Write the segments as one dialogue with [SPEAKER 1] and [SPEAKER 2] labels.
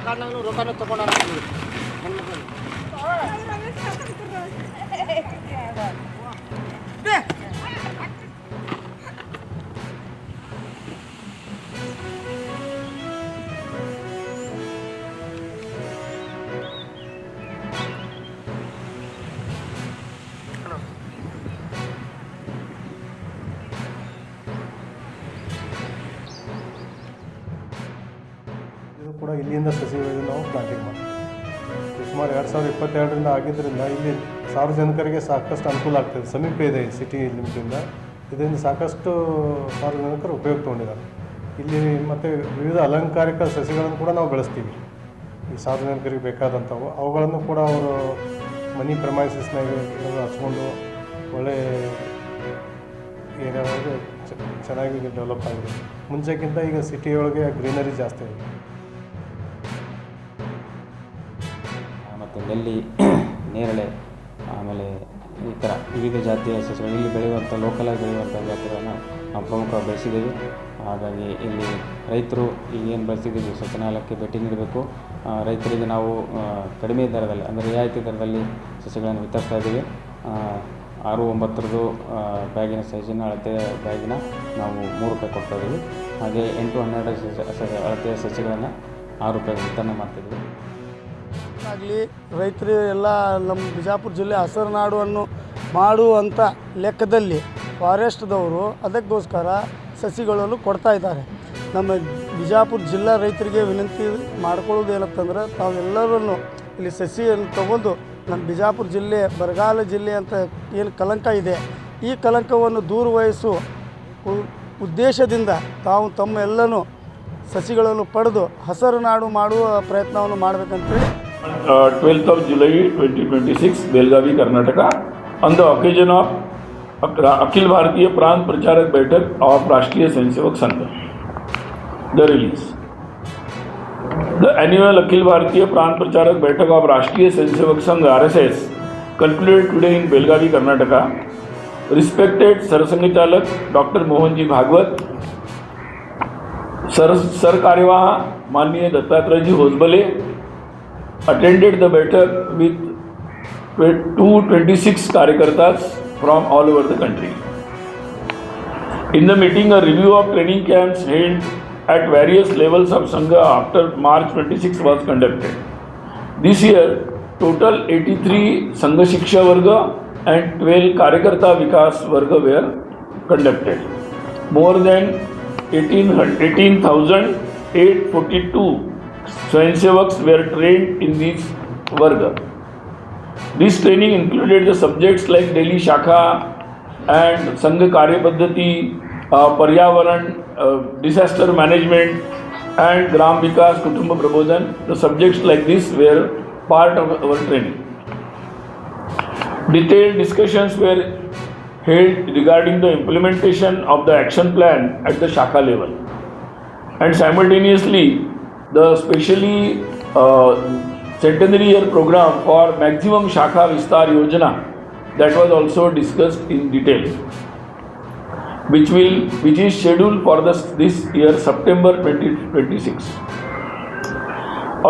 [SPEAKER 1] ಕಾರ್ಡ್ನಾಗೂ ರೊಕ್ಕನೂ ತೊಗೊಂಡು ಹೆಣ್ಮಕ್ಳು
[SPEAKER 2] ಇದು ಕೂಡ ಇಲ್ಲಿಂದ ಸಸಿಗಳಿಗೆ ನಾವು ಪ್ಲಾಂಟಿಂಗ್ ಮಾಡ್ತೀವಿ. ಸುಮಾರು 2022ರಿಂದ ಆಗಿದ್ದರಿಂದ ಇಲ್ಲಿ ಸಾರ್ವಜನಿಕರಿಗೆ ಸಾಕಷ್ಟು ಅನುಕೂಲ ಆಗ್ತದೆ. ಸಮೀಪ ಇದೆ ಸಿಟಿ ಲಿಮಿಟಿಂದ, ಇದರಿಂದ ಸಾಕಷ್ಟು ಸಾರ್ವಜನಿಕರು ಉಪಯೋಗ ತೊಗೊಂಡಿದ್ದಾರೆ. ಇಲ್ಲಿ ಮತ್ತು ವಿವಿಧ ಅಲಂಕಾರಿಕ ಸಸಿಗಳನ್ನು ಕೂಡ ನಾವು ಬೆಳೆಸ್ತೀವಿ. ಈ ಸಾರ್ವಜನಿಕರಿಗೆ ಬೇಕಾದಂಥವು ಅವುಗಳನ್ನು ಕೂಡ ಅವರು ಮನಿ ಪ್ರಮೈಸಸ್ನಾಗೆ ಹಚ್ಕೊಂಡು ಒಳ್ಳೆಯ ಏರಿಯಾಗಳಿಗೆ ಚೆನ್ನಾಗಿ ಡೆವಲಪ್ ಆಗಿದೆ. ಮುಂಚೆಗಿಂತ ಈಗ ಸಿಟಿಯೊಳಗೆ ಗ್ರೀನರಿ ಜಾಸ್ತಿ ಆಗಿದೆ.
[SPEAKER 3] ಮತ್ತು ನೆಲ್ಲಿ, ನೇರಳೆ, ಆಮೇಲೆ ಈ ಥರ ವಿವಿಧ ಜಾತಿಯ ಸಸ್ಯಗಳು ಇಲ್ಲಿ ಬೆಳೆಯುವಂಥ ಲೋಕಲಾಗಿ ಬೆಳೆಯುವಂಥ ಜಾತಿಗಳನ್ನು ನಾವು ಪ್ರಮುಖವಾಗಿ ಬೆಳೆಸಿದ್ದೀವಿ. ಹಾಗಾಗಿ ಇಲ್ಲಿ ರೈತರು ಈಗೇನು ಬೆಳೆಸಿದ್ದೀವಿ ಸಸ್ಯನಾಲಯಕ್ಕೆ ಭೇಟಿ ನೀಡಬೇಕು. ರೈತರಿಗೆ ನಾವು ಕಡಿಮೆ ದರದಲ್ಲಿ ಅಂದರೆ ರಿಯಾಯಿತಿ ದರದಲ್ಲಿ ಸಸ್ಯಗಳನ್ನು ವಿತರಿಸ್ತಾ ಇದ್ದೀವಿ. 6-9 ಬ್ಯಾಗಿನ ಸೈಜಿನ ಅಳತೆಯ ಬ್ಯಾಗಿನ ನಾವು ₹3 ಕೊಡ್ತಾಯಿದ್ದೀವಿ. ಹಾಗೆ 8-12 ಅಳತೆಯ ಸಸ್ಯಗಳನ್ನು ₹6 ವಿತರಣೆ ಮಾಡ್ತಿದ್ವಿ.
[SPEAKER 4] ಆಗಲಿ ರೈತರು ಎಲ್ಲ ನಮ್ಮ ಬಿಜಾಪುರ ಜಿಲ್ಲೆ ಹಸಿರುನಾಡು ಮಾಡುವಂಥ ಲೆಕ್ಕದಲ್ಲಿ ಫಾರೆಸ್ಟ್ದವರು ಅದಕ್ಕೋಸ್ಕರ ಸಸಿಗಳನ್ನು ಕೊಡ್ತಾ ಇದ್ದಾರೆ. ನಮ್ಮ ಬಿಜಾಪುರ ಜಿಲ್ಲಾ ರೈತರಿಗೆ ವಿನಂತಿ ಮಾಡ್ಕೊಳ್ಳೋದು ಏನಂತಂದ್ರೆ ತಾವೆಲ್ಲರೂ ಇಲ್ಲಿ ಸಸಿಯನ್ನು ತಗೊಂಡು ನಮ್ಮ ಬಿಜಾಪುರ ಜಿಲ್ಲೆ ಬರಗಾಲ ಜಿಲ್ಲೆ ಅಂತ ಏನು ಕಲಂಕ ಇದೆ, ಈ ಕಲಂಕವನ್ನು ದೂರವಹಿಸುವ ಉದ್ದೇಶದಿಂದ ತಾವು ತಮ್ಮ ಎಲ್ಲನೂ ಸಸಿಗಳನ್ನು ಪಡೆದು ಹಸಿರುನಾಡು ಮಾಡುವ ಪ್ರಯತ್ನವನ್ನು ಮಾಡಬೇಕಂತೇಳಿ
[SPEAKER 5] 12th of July 2026, Belgavi, Karnataka, on the occasion of Akhil Bharatiya Prant Pracharak Baitak of Rashtriya Swayamsevak Sangh. The release. The annual Akhil Bharatiya Prant Pracharak Baitak of Rashtriya Swayamsevak Sangh RSS concluded today in Belgavi, Karnataka. Respected Sarasangchalak Dr. Mohanji Bhagwat, Sar Karyawah Manya Dattatrayji Hosbale attended the Baitak with 226 Karyakartas from all over the country. In the meeting, a review of training camps held at various levels of Sangha after March 26 was conducted. This year, total 83 Sangha Shiksha Varga and 12 Karyakarta Vikas Varga were conducted. More than 18,842 Swayamsevaks were trained in these Varga. This training included the subjects like Delhi Shakha and Sangha Karya Paddhati, Paryavaran, Disaster Management and Gram Vikas Kutumba Prabodhan. The subjects like this were part of our training. Detailed discussions were held regarding the implementation of the action plan at the Shakha level, and simultaneously the specially centenary year program for maximum Shakha Vistar Yojana that was also discussed in detail, which is scheduled for this year September 2026.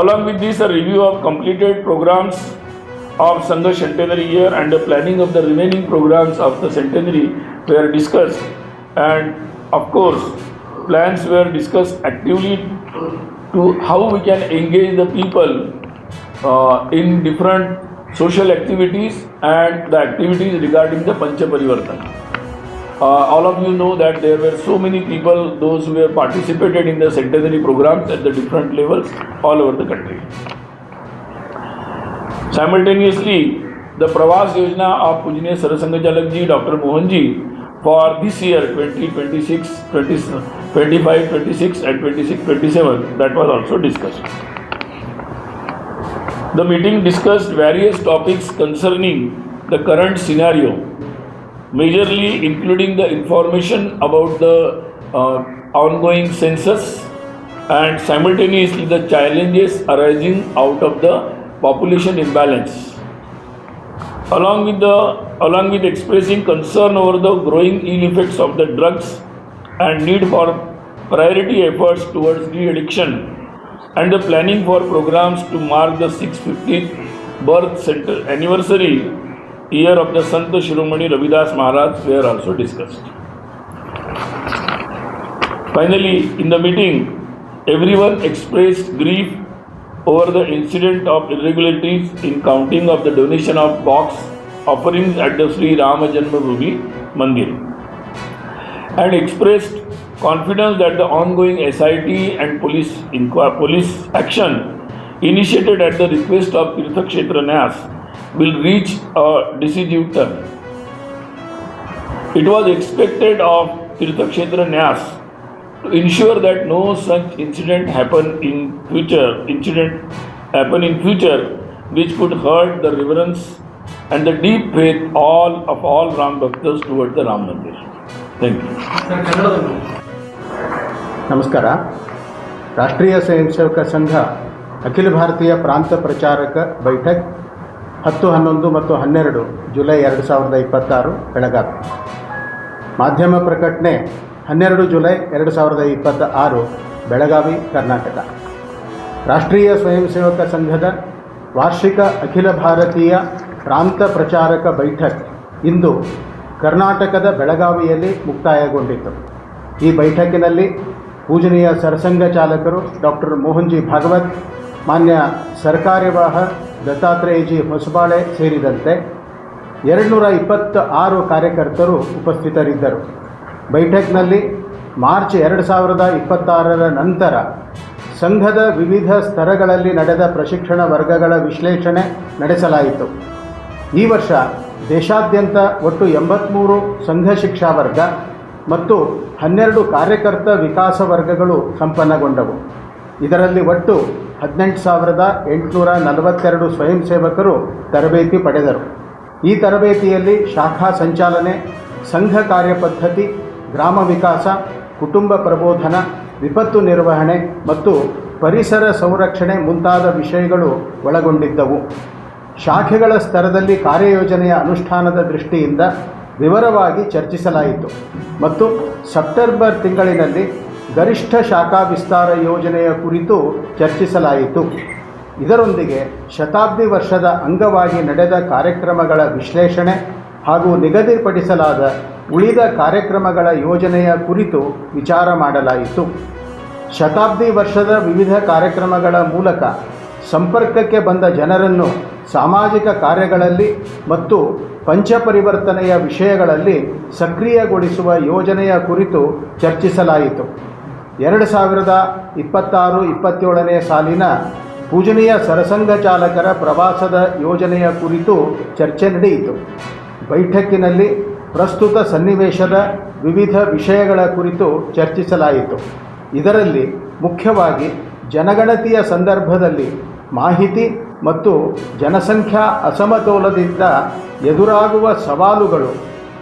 [SPEAKER 5] Along with this, a review of completed programs of Sangha centenary year and the planning of the remaining programs of the centenary were discussed, and of course plans were discussed actively to how we can engage the people in different social activities and the activities regarding the Pancha Parivartan. All of you know that there were so many people, those who have participated in the centenary programs at the different levels all over the country. Simultaneously, the Pravas Yojana of Pujaniya Sarasangchalak Ji, Dr. Mohanji, for this year 2026, 25, 26 and 26, 27, that was also discussed. The meeting discussed various topics concerning the current scenario, majorly including the information about the ongoing census and simultaneously the challenges arising out of the population imbalance. Along with expressing concern over the growing ill effects of the drugs and need for priority efforts towards de-addiction, and the planning for programs to mark the 650th birth center anniversary year of the Sant Shiromani Ravidas Maharaj were also discussed. Finally, in the meeting, everyone expressed grief over the incident of irregularities in counting of the donation of box offerings at the Sri Rama Janmabhoomi Mandir and expressed confidence that the ongoing SIT and police action initiated at the request of Tirtha Kshetra Nyas will reach a decisive turn. It was expected of Tirtha Kshetra Nyas to ensure that no such incident happen in future which could hurt the reverence and the deep faith of all Ram Bhaktas towards the Ram Mandir. Thank you.
[SPEAKER 6] ನಮಸ್ಕಾರ. ರಾಷ್ಟ್ರೀಯ ಸ್ವಯಂ ಸೇವಕ ಸಂಘ ಅಖಿಲ ಭಾರತೀಯ ಪ್ರಾಂತ ಪ್ರಚಾರಕ ಬೈಠಕ್ 10, 11 ಮತ್ತು 12 July 2026 Belagavi. ಮಾಧ್ಯಮ ಪ್ರಕಟಣೆ 12 ಜುಲೈ 2026 ಬೆಳಗಾವಿ, ಕರ್ನಾಟಕ. ರಾಷ್ಟ್ರೀಯ ಸ್ವಯಂ ಸೇವಕ ಸಂಘದ ವಾರ್ಷಿಕ ಅಖಿಲ ಭಾರತೀಯ ಪ್ರಾಂತ ಪ್ರಚಾರಕ ಬೈಠಕ್ ಇಂದು ಕರ್ನಾಟಕದ ಬೆಳಗಾವಿಯಲ್ಲಿ ಮುಕ್ತಾಯಗೊಂಡಿತು. ಈ ಬೈಠಕಿನಲ್ಲಿ ಪೂಜನೀಯ ಸರಸಂಘ ಚಾಲಕರು ಡಾಕ್ಟರ್ ಮೋಹನ್ಜಿ ಭಾಗವತ್, ಮಾನ್ಯ ಸರ್ಕಾರ್ಯವಾಹ ದತ್ತಾತ್ರೇಯಜಿ ಹೊಸಬಾಳೆ ಸೇರಿದಂತೆ 226 ಕಾರ್ಯಕರ್ತರು ಉಪಸ್ಥಿತರಿದ್ದರು. ಬೈಠಕ್ನಲ್ಲಿ ಮಾರ್ಚ್ 2026 ನಂತರ ಸಂಘದ ವಿವಿಧ ಸ್ತರಗಳಲ್ಲಿ ನಡೆದ ಪ್ರಶಿಕ್ಷಣ ವರ್ಗಗಳ ವಿಶ್ಲೇಷಣೆ ನಡೆಸಲಾಯಿತು. ಈ ವರ್ಷ ದೇಶಾದ್ಯಂತ ಒಟ್ಟು 83 ಸಂಘ ಶಿಕ್ಷಾ ವರ್ಗ ಮತ್ತು 12 ಕಾರ್ಯಕರ್ತ ವಿಕಾಸ ವರ್ಗಗಳು ಸಂಪನ್ನಗೊಂಡವು. ಇದರಲ್ಲಿ ಒಟ್ಟು 18,842 ಸ್ವಯಂ ಸೇವಕರು ತರಬೇತಿ ಪಡೆದರು. ಈ ತರಬೇತಿಯಲ್ಲಿ ಶಾಖಾ ಸಂಚಾಲನೆ, ಸಂಘ ಕಾರ್ಯಪದ್ಧತಿ, ಗ್ರಾಮ ವಿಕಾಸ, ಕುಟುಂಬ ಪ್ರಬೋಧನ, ವಿಪತ್ತು ನಿರ್ವಹಣೆ ಮತ್ತು ಪರಿಸರ ಸಂರಕ್ಷಣೆ ಮುಂತಾದ ವಿಷಯಗಳು ಒಳಗೊಂಡಿದ್ದವು. ಶಾಖೆಗಳ ಸ್ತರದಲ್ಲಿ ಕಾರ್ಯಯೋಜನೆಯ ಅನುಷ್ಠಾನದ ದೃಷ್ಟಿಯಿಂದ ವಿವರವಾಗಿ ಚರ್ಚಿಸಲಾಯಿತು ಮತ್ತು ಸೆಪ್ಟೆಂಬರ್ ತಿಂಗಳಿನಲ್ಲಿ ಗರಿಷ್ಠ ಶಾಖಾ ವಿಸ್ತಾರ ಯೋಜನೆಯ ಕುರಿತು ಚರ್ಚಿಸಲಾಯಿತು. ಇದರೊಂದಿಗೆ ಶತಾಬ್ದಿ ವರ್ಷದ ಅಂಗವಾಗಿ ನಡೆದ ಕಾರ್ಯಕ್ರಮಗಳ ವಿಶ್ಲೇಷಣೆ ಹಾಗೂ ನಿಗದಿಪಡಿಸಲಾದ ಉಳಿದ ಕಾರ್ಯಕ್ರಮಗಳ ಯೋಜನೆಯ ಕುರಿತು ವಿಚಾರ ಮಾಡಲಾಯಿತು. ಶತಾಬ್ದಿ ವರ್ಷದ ವಿವಿಧ ಕಾರ್ಯಕ್ರಮಗಳ ಮೂಲಕ ಸಂಪರ್ಕಕ್ಕೆ ಬಂದ ಜನರನ್ನು ಸಾಮಾಜಿಕ ಕಾರ್ಯಗಳಲ್ಲಿ ಮತ್ತು ಪಂಚಪರಿವರ್ತನೆಯ ವಿಷಯಗಳಲ್ಲಿ ಸಕ್ರಿಯಗೊಳಿಸುವ ಯೋಜನೆಯ ಕುರಿತು ಚರ್ಚಿಸಲಾಯಿತು. 2026-27ನೇ ಸಾಲಿನ ಪೂಜನೀಯ ಸರಸಂಘ ಚಾಲಕರ ಪ್ರವಾಸದ ಯೋಜನೆಯ ಕುರಿತು ಚರ್ಚೆ ನಡೆಯಿತು. ಬೈಠಕ್ಕಿನಲ್ಲಿ ಪ್ರಸ್ತುತ ಸನ್ನಿವೇಶದ ವಿವಿಧ ವಿಷಯಗಳ ಕುರಿತು ಚರ್ಚಿಸಲಾಯಿತು. ಇದರಲ್ಲಿ ಮುಖ್ಯವಾಗಿ ಜನಗಣತಿಯ ಸಂದರ್ಭದಲ್ಲಿ ಮಾಹಿತಿ ಮತ್ತು ಜನಸಂಖ್ಯಾ ಅಸಮತೋಲನದಿಂದ ಎದುರಾಗುವ ಸವಾಲುಗಳು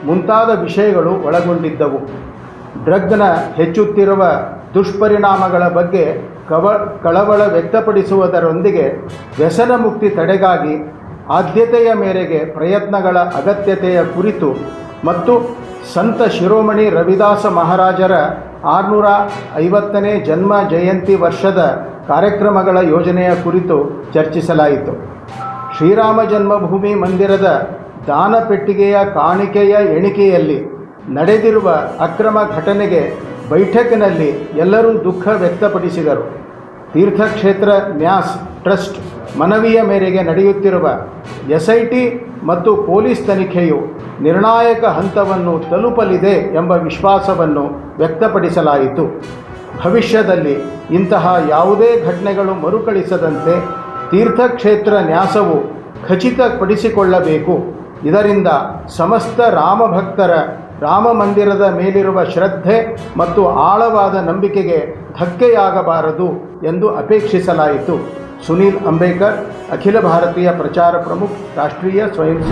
[SPEAKER 6] ಮುಂತಾದ ವಿಷಯಗಳು ಒಳಗೊಂಡಿದ್ದವು. ಡ್ರಗ್ನ ಹೆಚ್ಚುತ್ತಿರುವ ದುಷ್ಪರಿಣಾಮಗಳ ಬಗ್ಗೆ ಕಳವಳ ವ್ಯಕ್ತಪಡಿಸುವುದರೊಂದಿಗೆ ವ್ಯಸನ ಮುಕ್ತಿ ತಡೆಗಾಗಿ ಆದ್ಯತೆಯ ಮೇರೆಗೆ ಪ್ರಯತ್ನಗಳ ಅಗತ್ಯತೆಯ ಕುರಿತು ಮತ್ತು ಸಂತ ಶಿರೋಮಣಿ ರವಿದಾಸ ಮಹಾರಾಜರ 650ನೇ ಜನ್ಮ ಜಯಂತಿ ವರ್ಷದ ಕಾರ್ಯಕ್ರಮಗಳ ಯೋಜನೆಯ ಕುರಿತು ಚರ್ಚಿಸಲಾಯಿತು. ಶ್ರೀರಾಮ ಜನ್ಮಭೂಮಿ ಮಂದಿರದ ದಾನ ಪೆಟ್ಟಿಗೆಯ ಕಾಣಿಕೆಯ ಎಣಿಕೆಯಲ್ಲಿ ನಡೆದಿರುವ ಅಕ್ರಮ ಘಟನೆಗೆ ಬೈಠಕ್ನಲ್ಲಿ ಎಲ್ಲರೂ ದುಃಖ ವ್ಯಕ್ತಪಡಿಸಿದರು. ತೀರ್ಥಕ್ಷೇತ್ರ ನ್ಯಾಸ್ ಟ್ರಸ್ಟ್ ಮನವಿಯ ಮೇರೆಗೆ ನಡೆಯುತ್ತಿರುವ SIT ಮತ್ತು ಪೊಲೀಸ್ ತನಿಖೆಯು ನಿರ್ಣಾಯಕ ಹಂತವನ್ನು ತಲುಪಲಿದೆ ಎಂಬ ವಿಶ್ವಾಸವನ್ನು ವ್ಯಕ್ತಪಡಿಸಲಾಯಿತು. ಭವಿಷ್ಯದಲ್ಲಿ ಇಂತಹ ಯಾವುದೇ ಘಟನೆಗಳು ಮರುಕಳಿಸದಂತೆ ತೀರ್ಥಕ್ಷೇತ್ರ ನ್ಯಾಸವು ಖಚಿತಪಡಿಸಿಕೊಳ್ಳಬೇಕು. ಇದರಿಂದ ಸಮಸ್ತ ರಾಮಭಕ್ತರ ರಾಮ ಮಂದಿರದ ಮೇಲಿರುವ ಶ್ರದ್ಧೆ ಮತ್ತು ಆಳವಾದ ನಂಬಿಕೆಗೆ ಧಕ್ಕೆಯಾಗಬಾರದು ಎಂದು ಅಪೇಕ್ಷಿಸಲಾಯಿತು. ಸುನೀಲ್ ಅಂಬೇಕರ್, ಅಖಿಲ ಭಾರತೀಯ ಪ್ರಚಾರ ಪ್ರಮುಖ, ರಾಷ್ಟ್ರೀಯ ಸ್ವಯಂ